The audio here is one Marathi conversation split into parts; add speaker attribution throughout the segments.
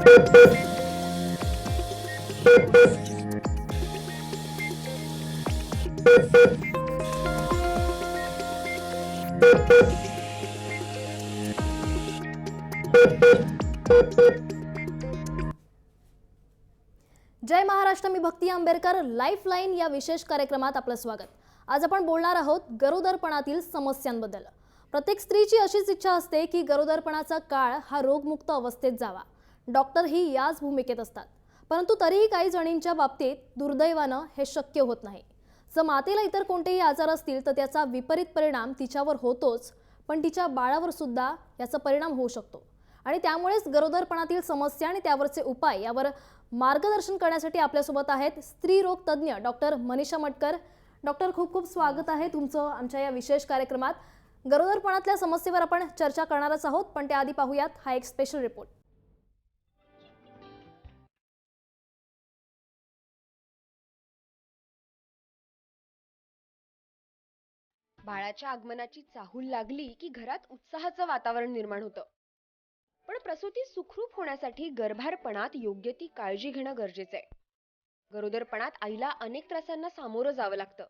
Speaker 1: जय महाराष्ट्र. मी भक्ती आंबेडकर. लाईफलाईन या विशेष कार्यक्रमात आपलं स्वागत. आज आपण बोलणार आहोत गरोदरपणातील समस्यांबद्दल. प्रत्येक स्त्रीची अशीच इच्छा असते की गरोदरपणाचा काळ हा रोगमुक्त अवस्थेत जावा. डॉक्टरही याच भूमिकेत असतात, परंतु तरीही काही जणींच्या बाबतीत दुर्दैवानं हे शक्य होत नाही. जर मातेला इतर कोणतेही आजार असतील तर त्याचा विपरीत परिणाम तिच्यावर होतोच, पण तिच्या बाळावर सुद्धा याचा परिणाम होऊ शकतो. आणि त्यामुळेच गरोदरपणातील समस्या आणि त्यावरचे उपाय यावर मार्गदर्शन करण्यासाठी आपल्यासोबत आहेत स्त्री रोग तज्ञ डॉक्टर मनीषा मटकर. डॉक्टर, खूप खूप स्वागत आहे तुमचं आमच्या या विशेष कार्यक्रमात. गरोदरपणातल्या समस्येवर आपण चर्चा करणारच आहोत, पण त्याआधी पाहूयात हा एक स्पेशल रिपोर्ट.
Speaker 2: बाळाच्या आगमनाची चाहूल लागली की घरात उत्साहाचं वातावरण निर्माण होतं. पण प्रसूती सुखरूप होण्यासाठी गर्भारपणात योग्य ती काळजी घेणं गरजेचं आहे. गरोदरपणात आईला अनेक त्रासांना सामोरं जावं लागतं.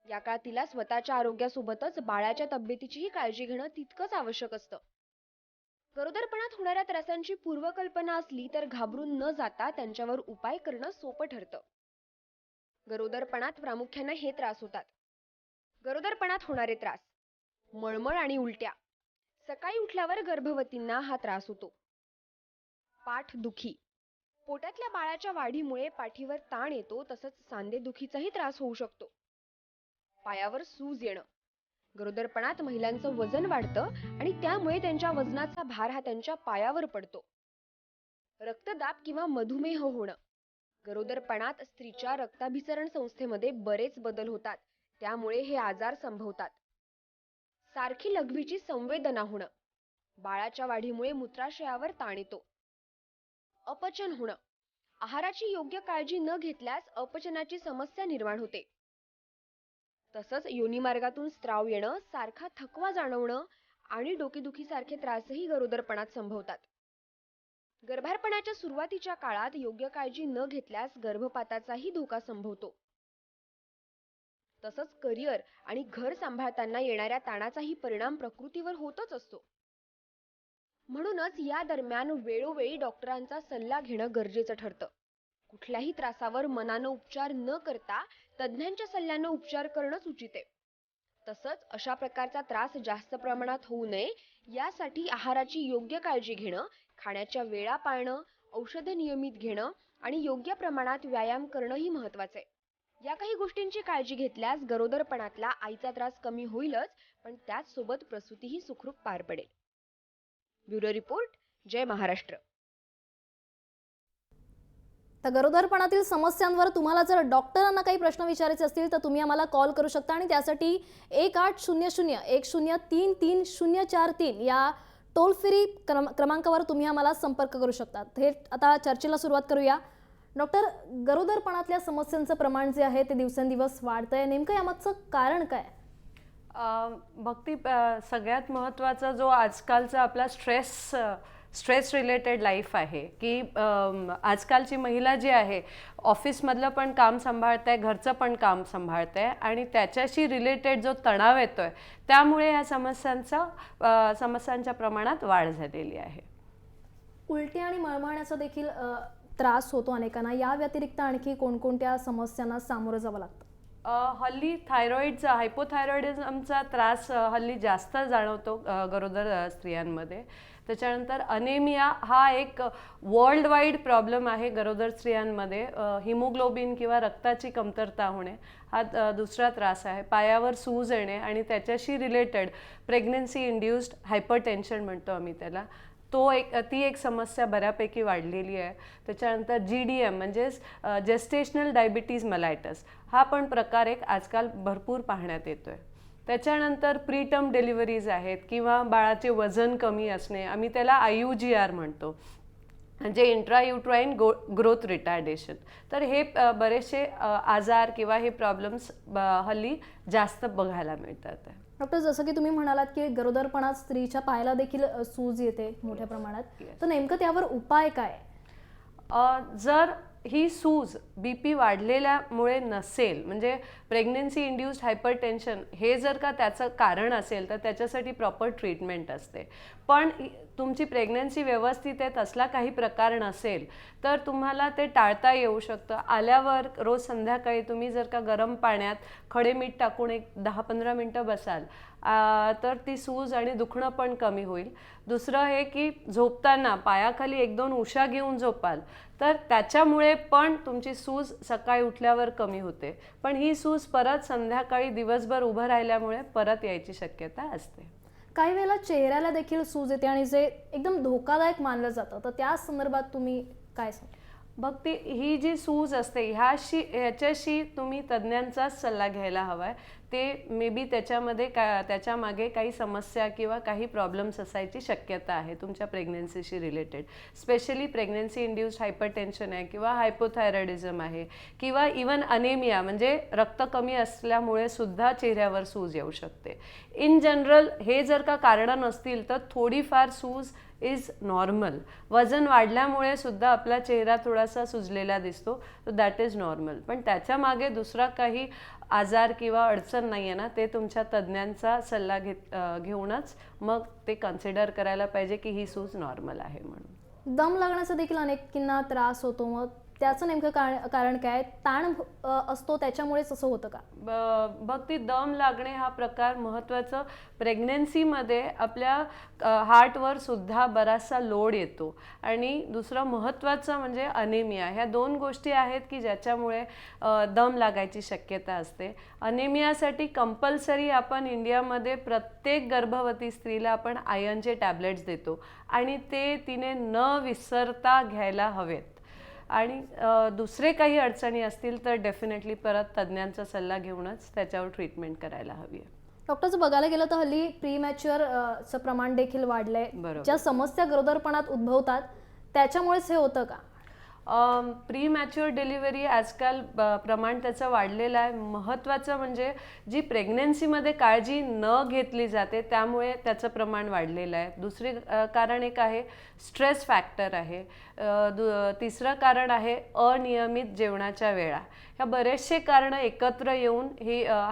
Speaker 2: या काळात तिला स्वतःच्या आरोग्यासोबतच बाळाच्या तब्येतीचीही काळजी घेणं तितकंच आवश्यक असतं. गरोदरपणात होणाऱ्या त्रासांची पूर्वकल्पना असली तर घाबरून न जाता त्यांच्यावर उपाय करणं सोपं ठरतं. गरोदरपणात प्रामुख्याने हे त्रास होतात. गरोदरपणात होणारे त्रास: मळमळ आणि उलट्या. सकाळी उठल्यावर गर्भवतींना हा त्रास होतो. पाठदुखी: पोटातल्या बाळाच्या वाढीमुळे पाठीवर ताण येतो, तसंच सांधेदुखीचाही त्रास होऊ शकतो. पायावर सूज येणं: गरोदरपणात महिलांचं वजन वाढतं आणि त्यामुळे त्यांच्या वजनाचा भार हा त्यांच्या पायावर पडतो. रक्तदाब किंवा मधुमेह होणं: गरोदरपणात स्त्रीच्या रक्ताभिसरण संस्थेमध्ये बरेच बदल होतात, त्यामुळे हे आजार संभवतात. सारखी लघवीची संवेदना होणं: बाळाच्या वाढीमुळे मूत्राशयावर ताण येतो. अपचन होणं: आहाराची योग्य काळजी न घेतल्यास अपचनाची समस्या निर्माण होते. तसंच योनिमार्गातून स्त्राव येणं, सारखा थकवा जाणवणं आणि डोकेदुखीसारखे त्रासही गरोदरपणात संभवतात. गर्भारपणाच्या सुरुवातीच्या काळात योग्य काळजी न घेतल्यास गर्भपाताचाही धोका संभवतो. तसंच करिअर आणि घर सांभाळताना येणाऱ्या ताणाचाही परिणाम प्रकृतीवर होतच असतो. म्हणूनच या दरम्यान वेळोवेळी डॉक्टरांचा सल्ला घेणं गरजेचं ठरतं. कुठल्याही त्रासावर मनानं उपचार न करता तज्ज्ञांच्या सल्ल्यानं उपचार करणंच उचित आहे. तसंच अशा प्रकारचा त्रास जास्त प्रमाणात होऊ नये यासाठी आहाराची योग्य काळजी घेणं, खाण्याच्या वेळा पाळणं, औषधं नियमित घेणं आणि योग्य प्रमाणात व्यायाम करणंही महत्त्वाचं आहे. या काही गोष्टींची काळजी घेतल्यास गरोदरपणातला आईचा त्रास कमी होईलच, पण त्याचसोबत प्रसूतीही सुखरूप पार पडेल. Bureau report. जय महाराष्ट्र.
Speaker 1: तर गरोदरपणातील समस्यांवर तुम्हाला जर डॉक्टरांना काही प्रश्न विचारायचे असतील तर तुम्ही आम्हाला कॉल करू शकता आणि त्यासाठी 1800 1033 या टोल फ्री क्रमांकावर तुम्ही आम्हाला संपर्क करू शकता. थेट आता चर्चेला सुरुवात करूया. डॉक्टर, गरोदरपणातल्या समस्यांचं प्रमाण जे आहे ते दिवसेंदिवस वाढतंय, नेमकं यामागचं कारण काय?
Speaker 3: भक्ती, सगळ्यात महत्त्वाचा जो आजकालचा आपला स्ट्रेस रिलेटेड लाईफ आहे की आजकालची महिला जी आहे ऑफिसमधलं पण काम सांभाळते, घरचं पण काम सांभाळते आणि त्याच्याशी रिलेटेड जो तणाव येतोय त्यामुळे या समस्यांच्या प्रमाणात वाढ झालेली आहे.
Speaker 1: उलटी आणि मळमळण्याचा देखील त्रास होतो अनेकांना. या व्यतिरिक्त आणखी कोणकोणत्या समस्यांना सामोरं जावं लागतं?
Speaker 3: हल्ली थायरॉईडचा, हायपोथायरॉइडिझमचा त्रास हल्ली जास्त जाणवतो गरोदर स्त्रियांमध्ये. त्याच्यानंतर अनेमिया हा एक वर्ल्ड वाईड प्रॉब्लेम आहे गरोदर स्त्रियांमध्ये. हिमोग्लोबिन किंवा रक्ताची कमतरता होणे हा दुसरा त्रास आहे. पायावर सूज येणे आणि त्याच्याशी रिलेटेड प्रेग्नन्सी इंड्युस्ड हायपरटेन्शन म्हणतो आम्ही त्याला, ती एक समस्या बऱ्यापैकी वाढलेली आहे. त्याच्यानंतर GDM म्हणजेच जेस्टेशनल डायबिटीज मेलायटस हा पण प्रकार एक आजकाल भरपूर पाहण्यात येतोय. त्याच्यानंतर प्रीटर्म डिलिव्हरीज आहेत किंवा बाळाचे वजन कमी असणे, आम्ही त्याला IUGR म्हणतो, म्हणजे इंट्रायुट्राईन ग्रोथ रिटार्डेशन. तर हे बरेचसे आजार किंवा हे प्रॉब्लेम्स हल्ली जास्त बघायला मिळतात.
Speaker 1: डॉक्टर, जसं की तुम्ही म्हणालात की गरोदरपणात स्त्रीच्या पायाला देखील सूज येते मोठ्या प्रमाणात, तर नेमकं त्यावर उपाय काय?
Speaker 3: जर ही सूज BP वाढलेल्यामुळे नसेल, म्हणजे प्रेग्नन्सी इंड्यूस्ड हायपरटेन्शन हे जर का त्याचं कारण असेल तर त्याच्यासाठी प्रॉपर ट्रीटमेंट असते. पण तुमची प्रेग्नन्सी व्यवस्थित आहे, तसला काही प्रकार नसेल तर तुम्हाला ते टाळता येऊ शकतं. आल्यावर रोज संध्याकाळी तुम्ही जर का गरम पाण्यात खडे मीठ टाकून एक 10-15 मिनटं बसाल तर ती सूज आणि दुखणं पण कमी होईल. दुसरं हे की झोपताना पायाखाली 1-2 उशा घेऊन झोपाल तर त्याच्यामुळे पण तुमची सूज सकाळी उठल्यावर कमी होते. पण ही सूज परत संध्याकाळी दिवसभर उभं राहिल्यामुळे परत यायची शक्यता असते.
Speaker 1: काही वेळेला चेहऱ्याला देखील सूज येते आणि जे एकदम धोकादायक मानलं जातं, तर त्या संदर्भात तुम्ही काय सांगा?
Speaker 3: बघ, ही जी सूज असते ह्याच्याशी तुम्ही तज्ज्ञांचाच सल्ला घ्यायला हवा आहे. ते मे बी त्याच्यामध्ये त्याच्यामागे काही समस्या किंवा काही प्रॉब्लेम्स असायची शक्यता आहे तुमच्या प्रेग्नन्सीशी related. Specially pregnancy induced hypertension आहे किंवा हायपोथायरॉइडिझम आहे किंवा इवन अनेमिया म्हणजे रक्त कमी असल्यामुळे सुद्धा चेहऱ्यावर सूज येऊ शकते. इन जनरल हे जर का कारणं नसतील तर थोडीफार सूज इज नॉर्मल. वजन वाढल्यामुळे सुद्धा आपला चेहरा थोडासा सुजलेला दिसतो, तर दॅट इज नॉर्मल. पण त्याच्यामागे दुसरा काही आजार किंवा अडचण नाही आहे ना, ते तुमच्या तज्ज्ञांचा सल्ला घेऊनच मग ते कन्सिडर करायला पाहिजे की ही सूज नॉर्मल आहे म्हणून.
Speaker 1: दम लागण्याचा देखील अनेकींना त्रास होतो, मग त्याचं नेमकं कारण काय? ताण असतो त्याच्यामुळेच असं होतं का?
Speaker 3: बघ, ती दम लागणे हा प्रकार महत्त्वाचं. प्रेग्नन्सीमध्ये आपल्या हार्टवर सुद्धा बराचसा लोड येतो. आणि दुसरं महत्त्वाचं म्हणजे अनेमिया. ह्या 2 गोष्टी आहेत की ज्याच्यामुळे दम लागायची शक्यता असते. अनेमियासाठी कंपल्सरी आपण इंडियामध्ये प्रत्येक गर्भवती स्त्रीला आपण आयर्नचे टॅबलेट्स देतो आणि ते तिने न विसरता घ्यायला हवेत. आणि दुसरे काही अडचणी असतील तर डेफिनेटली परत तज्ज्ञांचा सल्ला घेऊनच त्याच्यावर ट्रीटमेंट करायला हवी आहे.
Speaker 1: डॉक्टरचं बघायला गेलं तर हल्ली प्रीमॅच्युअरचं प्रमाण देखील वाढलंय.
Speaker 3: बरोबर.
Speaker 1: ज्या समस्या गरोदरपणात उद्भवतात त्याच्यामुळेच हे होतं का?
Speaker 3: प्री मॅच्युअर डिलिव्हरी आजकाल प्रमाण त्याचं वाढलेलं आहे. महत्त्वाचं म्हणजे जी प्रेग्नन्सीमध्ये काळजी न घेतली जाते त्यामुळे त्याचं प्रमाण वाढलेलं आहे. दुसरे कारण एक आहे स्ट्रेस फॅक्टर आहे. तिसरं कारण आहे अनियमित जेवणाच्या वेळा. ह्या बरेचसे कारणं एकत्र येऊन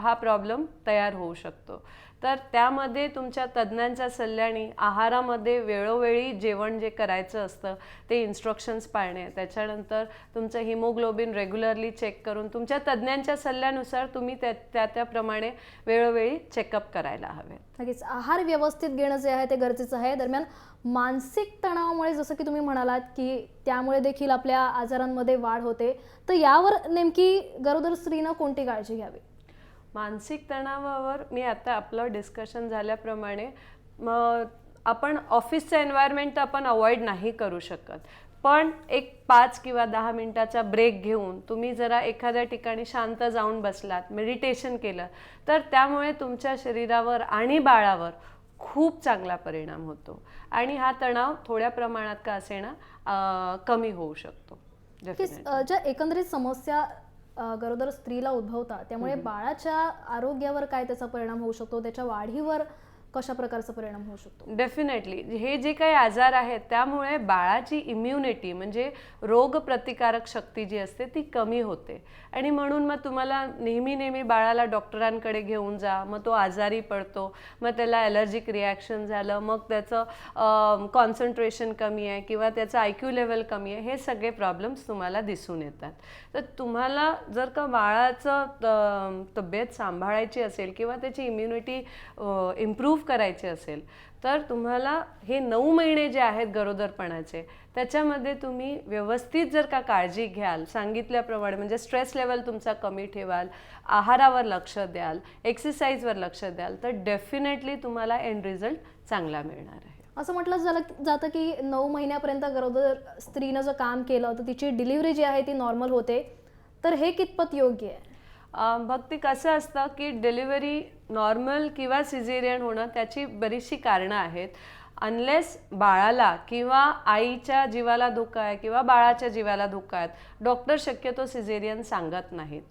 Speaker 3: हा प्रॉब्लेम तयार होऊ शकतो. तर त्यामध्ये तुमच्या तज्ज्ञांच्या सल्ल्याने आहारामध्ये वेळोवेळी जेवण जे करायचं असतं ते इन्स्ट्रक्शन्स पाळणे, त्याच्यानंतर तुमचं हिमोग्लोबिन रेग्युलरली चेक करून तुमच्या तज्ज्ञांच्या सल्ल्यानुसार तुम्ही त्याप्रमाणे वेळोवेळी चेकअप करायला हवे.
Speaker 1: नक्कीच आहार व्यवस्थित घेणं जे आहे ते गरजेचं आहे. दरम्यान मानसिक तणावामुळे जसं की तुम्ही म्हणालात की त्यामुळे देखील आपल्या आजारांमध्ये वाढ होते, तर यावर नेमकी गरोदर स्त्रीनं कोणती काळजी घ्यावी?
Speaker 3: मानसिक तणावावर मी आता आपलं डिस्कशन झाल्याप्रमाणे आपण ऑफिसचं एन्व्हायरमेंट आपण अवॉइड नाही करू शकत. पण एक 5 किंवा 10 मिनिटाचा ब्रेक घेऊन तुम्ही जरा एखाद्या ठिकाणी शांत जाऊन बसलात, मेडिटेशन केलं तर त्यामुळे तुमच्या शरीरावर आणि बाळावर खूप चांगला परिणाम होतो आणि हा तणाव थोड्या प्रमाणात का असेना कमी होऊ शकतो.
Speaker 1: ज्या एकंदरीत समस्या गरोदर स्त्रीला उद्भवतात त्यामुळे बाळाच्या आरोग्यावर काय त्याचा परिणाम होऊ शकतो, त्याच्या वाढीवर कशा प्रकारचा परिणाम होऊ शकतो?
Speaker 3: डेफिनेटली हे जे काही आजार आहेत त्यामुळे बाळाची इम्युनिटी म्हणजे रोग प्रतिकारक शक्ती जी असते ती कमी होते आणि म्हणून मग तुम्हाला नेहमी बाळाला डॉक्टरांकडे घेऊन जा, मग तो आजारी पडतो, मग त्याला ॲलर्जिक रिॲक्शन झालं, मग त्याचं कॉन्सन्ट्रेशन कमी आहे किंवा त्याचं IQ लेवल कमी आहे, हे सगळे प्रॉब्लेम्स तुम्हाला दिसून येतात. तर तुम्हाला जर का बाळाचं तब्येत सांभाळायची असेल किंवा त्याची इम्युनिटी इम्प्रूव्ह करायचे असेल तर तुम्हाला हे 9 महिने जे आहेत गरोदरपणाचे त्याच्यामध्ये तुम्ही व्यवस्थित जर का काळजी घ्याल, सांगितल्याप्रमाणे म्हणजे स्ट्रेस लेवल तुमचा कमी ठेवाल, आहारावर लक्ष द्याल, एक्सरसाइजवर लक्ष द्याल तर डेफिनेटली तुम्हाला एंड रिझल्ट चांगला मिळणार आहे.
Speaker 1: असं म्हटलं जातं की 9 महिन्यापर्यंत गरोदर स्त्रीनं जर काम केलं तर तिची डिलिव्हरी जी आहे ती नॉर्मल होते, तर हे कितपत योग्य आहे?
Speaker 3: भक्ती कसं असतं की डिलिव्हरी नॉर्मल किंवा सिझेरियन होणं त्याची बरीचशी कारणं आहेत. अनलेस बाळाला किंवा आईच्या जीवाला धोका आहे किंवा बाळाच्या जीवाला धोका आहे, डॉक्टर शक्यतो सिझेरियन सांगत नाहीत.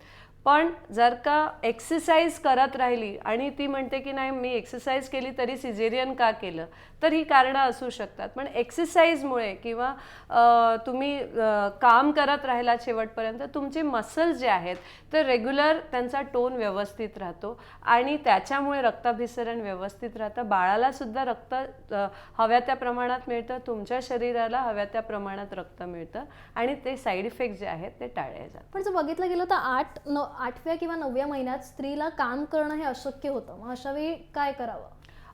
Speaker 3: पण जर का एक्सरसाइज करत राहिली आणि ती म्हणते की नाही मी एक्सरसाइज केली तरी सिझेरियन का केलं, तर ही कारणं असू शकतात. पण एक्सरसाइजमुळे किंवा तुम्ही काम करत राहिलात शेवटपर्यंत, तुमचे मसल्स जे आहेत ते रेग्युलर त्यांचा टोन व्यवस्थित राहतो आणि त्याच्यामुळे रक्ताभिसरण व्यवस्थित राहतं. बाळाला सुद्धा रक्त हव्या त्या प्रमाणात मिळतं, तुमच्या शरीराला हव्या त्या प्रमाणात रक्त मिळतं आणि ते साईड इफेक्ट जे आहेत ते टाळले जातात.
Speaker 1: पण जर बघितलं गेलं तर 8व्या किंवा 9व्या महिन्यात स्त्रीला काम करणं हे अशक्य होतं. मग अशा वेळी काय करावं?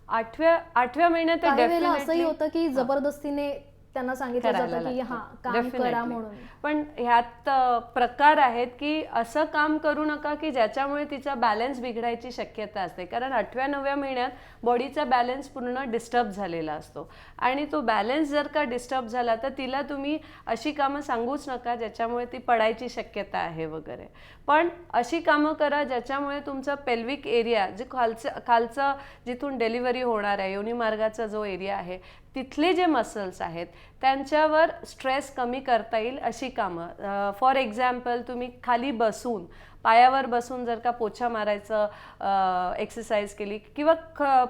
Speaker 3: आठव्या महिन्यात तर
Speaker 1: काही वेळेला असंही
Speaker 3: definitely
Speaker 1: होतं की जबरदस्तीने त्यांना सांगितलं
Speaker 3: करायला
Speaker 1: जातं की
Speaker 3: लागतं.
Speaker 1: हा काम
Speaker 3: Definitely.
Speaker 1: करा म्हणून.
Speaker 3: पण ह्यात प्रकार आहेत की असं काम करू नका की ज्याच्यामुळे तिचा बॅलन्स बिघडायची शक्यता असते. कारण 8व्या-9व्या महिन्यात बॉडीचा बॅलन्स पूर्ण डिस्टर्ब झालेला असतो आणि तो बॅलन्स जर का डिस्टर्ब झाला तर तिला तुम्ही अशी कामं सांगूच नका ज्याच्यामुळे ती पडायची शक्यता आहे वगैरे. पण अशी कामं करा ज्याच्यामुळे तुमचा पेल्विक एरिया जे खालचं जिथून डिलिव्हरी होणार आहे, योनिमार्गाचा जो एरिया आहे तिथले जे मसल्स आहेत त्यांच्यावर स्ट्रेस कमी करता येईल अशी कामं. फॉर एक्झाम्पल तुम्ही खाली बसून पायावर बसून जर का पोछा मारायचं एक्सरसाइज केली किंवा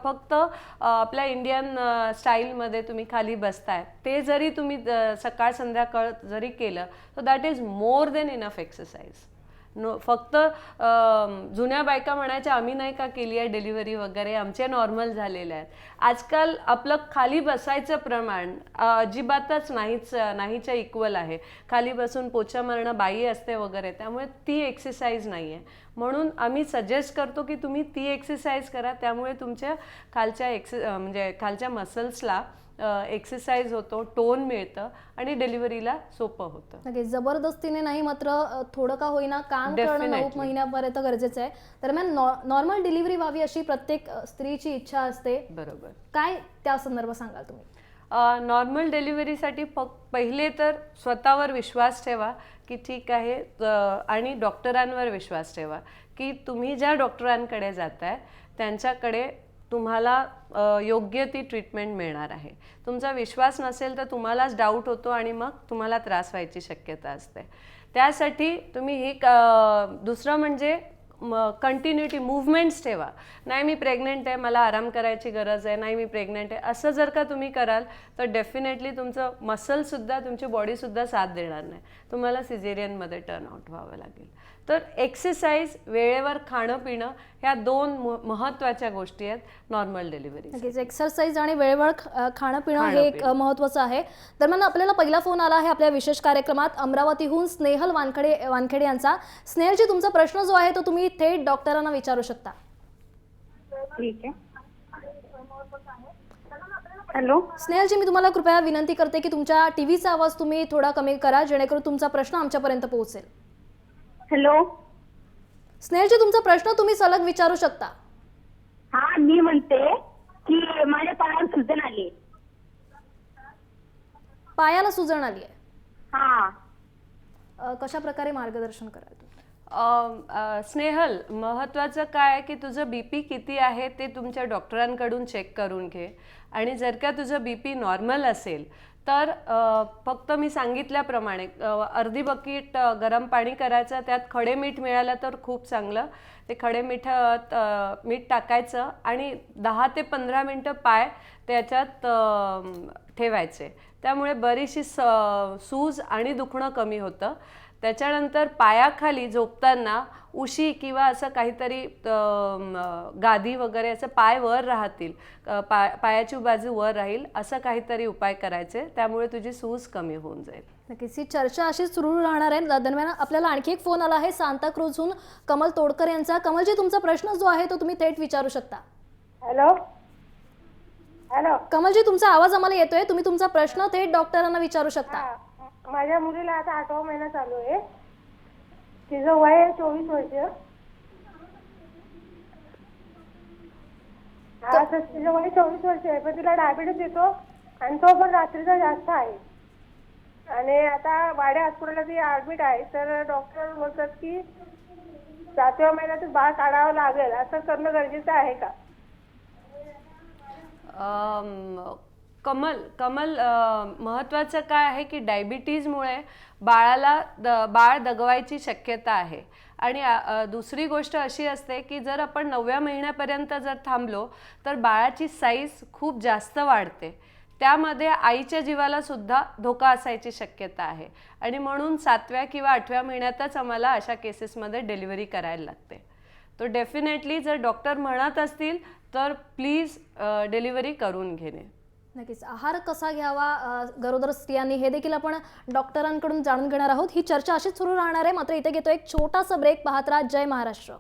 Speaker 3: फक्त आपल्या इंडियन स्टाईलमध्ये तुम्ही खाली बसताय ते जरी तुम्ही सकाळ संध्याकाळ जरी केलं तर that is more than enough exercise. फक्त जुन्या बायका म्हणायच्या आम्ही नाही का केली आहे डिलिव्हरी वगैरे, आमच्या नॉर्मल झालेल्या आहेत. आजकाल आपलं खाली बसायचं प्रमाण अजिबातच नाहीच्या इक्वल आहे. खाली बसून पोछा मारणं बाई असते वगैरे, त्यामुळे ती एक्सरसाइज नाही आहे. म्हणून आम्ही सजेस्ट करतो की तुम्ही ती एक्सरसाइज करा, त्यामुळे तुमच्या म्हणजे खालच्या मसल्सला एक्सरसाइज होतो, टोन मिळतं आणि डिलिव्हरीला सोपं होतं.
Speaker 1: नक्की जबरदस्तीने नाही, मात्र थोडं का होईना काम करणं 9 महिन्यापर्यंत गरजेचं आहे. दरम्यान नॉर्मल डिलिव्हरी व्हावी अशी प्रत्येक स्त्रीची इच्छा असते.
Speaker 3: बरोबर.
Speaker 1: काय त्या संदर्भात सांगाल तुम्ही?
Speaker 3: नॉर्मल डिलिव्हरीसाठी पहिले तर स्वतःवर विश्वास ठेवा की ठीक आहे, आणि डॉक्टरांवर विश्वास ठेवा की तुम्ही ज्या डॉक्टरांकडे जाताय त्यांच्याकडे तुम्हाला योग्य ती ट्रीटमेंट मिळणार आहे. तुमचा विश्वास नसेल तर तुम्हालाच डाऊट होतो आणि मग तुम्हाला त्रास व्हायची शक्यता असते. त्यासाठी तुम्ही दुसरं म्हणजे कंटिन्युटी मूव्हमेंट्स ठेवा. नाही मी प्रेग्नेंट आहे, मला आराम करायची गरज आहे, नाही मी प्रेग्नेंट आहे, असं जर का तुम्ही कराल तर डेफिनेटली तुमचं मसलसुद्धा तुमची बॉडीसुद्धा साथ देणार नाही, तुम्हाला सिझेरियनमध्ये टर्न आउट व्हावं लागेल. तर एक्सरसाइज, वेळेवर खाणं पिणं ह्या 2 महत्त्वाच्या गोष्टी आहेत नॉर्मल डिलिव्हरी.
Speaker 1: नक्कीच एक्सरसाइज आणि वेळेवर खाणं पिणं हे एक महत्त्वाचं आहे. दरम्यान आपल्याला पहिला फोन आला आहे आपल्या विशेष कार्यक्रमात अमरावतीहून स्नेहल वानखेडे यांचा. स्नेहलजी, तुमचा प्रश्न जो आहे तो तुम्ही थेट डॉक्टरांना विचारू शकता.
Speaker 4: ठीक आहे. हॅलो
Speaker 1: स्नेहलजी, मी तुम्हाला कृपया विनंती करते की तुमच्या टीव्हीचा आवाज तुम्ही थोडा कमी करा जेणेकरून तुमचा प्रश्न आमच्यापर्यंत पोहोचेल.
Speaker 4: हॅलो.
Speaker 1: स्नेहलजी, तुमचा प्रश्न तुम्ही सलग विचारू शकता.
Speaker 4: हा, मी म्हणते की माझ्या पायावर सुजन आली.
Speaker 1: पायाला सुजन आली आहे.
Speaker 4: हा.
Speaker 1: कशा प्रकारे मार्गदर्शन कराल तुम्ही?
Speaker 3: स्नेहल, महत्त्वाचं काय आहे की तुझं BP किती आहे ते तुमच्या डॉक्टरांकडून चेक करून घे. आणि जर का तुझं BP नॉर्मल असेल तर फक्त मी सांगितल्याप्रमाणे अर्धी बकेट गरम पाणी करायचं, त्यात खडे मीठ मिळालं तर खूप चांगलं. ते खडे मिठात मीठ टाकायचं आणि 10 ते 15 मिनटं पाय त्याच्यात ठेवायचे. त्यामुळे बरीचशी सूज आणि दुखणं कमी होतं. त्याच्यानंतर पायाखाली झोपताना उशी किंवा असं काहीतरी गादी वगैरे असं पाय वर राहतील, पायाची बाजू वर राहील असं काहीतरी उपाय करायचे, त्यामुळे तुझी सूज कमी होऊन जाईल.
Speaker 1: नक्कीच ही चर्चा अशीच सुरू राहणार आहे. दरम्यान आपल्याला आणखी एक फोन आला आहे सांताक्रूजहून कमल तोडकर यांचा. कमलजी, तुमचा प्रश्न जो आहे तो तुम्ही थेट विचारू शकता.
Speaker 4: हॅलो. हॅलो.
Speaker 1: कमलजी, तुमचा आवाज आम्हाला येतोय, तुम्ही तुमचा प्रश्न थेट डॉक्टरांना विचारू शकता.
Speaker 4: माझ्या मुलीला आता 8वा महिना चालू आहे. तिचं वय आहे 24 वर्ष. हा, तर तिचं वय 24 वर्ष आहे, पण तिला डायबिटीस येतो आणि तो पण रात्रीचा जास्त आहे. आणि आता वाड्या हॉस्पिटलला ती ऍडमिट आहे. तर डॉक्टर बोलतात की 7व्या महिन्यातच बाळ काढावं लागेल. असं करणं गरजेचं आहे का?
Speaker 3: कमल महत्त्वाचं काय आहे की डायबिटीजमुळे बाळ दगवायची शक्यता आहे. आणि दुसरी गोष्ट अशी असते की जर आपण 9व्या महिन्यापर्यंत जर थांबलो तर बाळाची साईज खूप जास्त वाढते. त्यामध्ये आईच्या जीवाला सुद्धा धोका असायची शक्यता आहे. आणि म्हणून 7व्या किंवा 8व्या महिन्यातच आम्हाला अशा केसेसमध्ये डिलिव्हरी करायला लागते. तो डेफिनेटली जर डॉक्टर म्हणत असतील तर प्लीज डिलिव्हरी करून घेणे.
Speaker 1: नक्कीच. आहार कसा घ्यावा गरोदर स्त्रियांनी हे देखील आपण डॉक्टरांकडून जाणून घेणार आहोत. ही चर्चा अशीच सुरू राहणार आहे. मात्र इथे घेतो एक छोटासा ब्रेक. पाहत राहा जय महाराष्ट्र.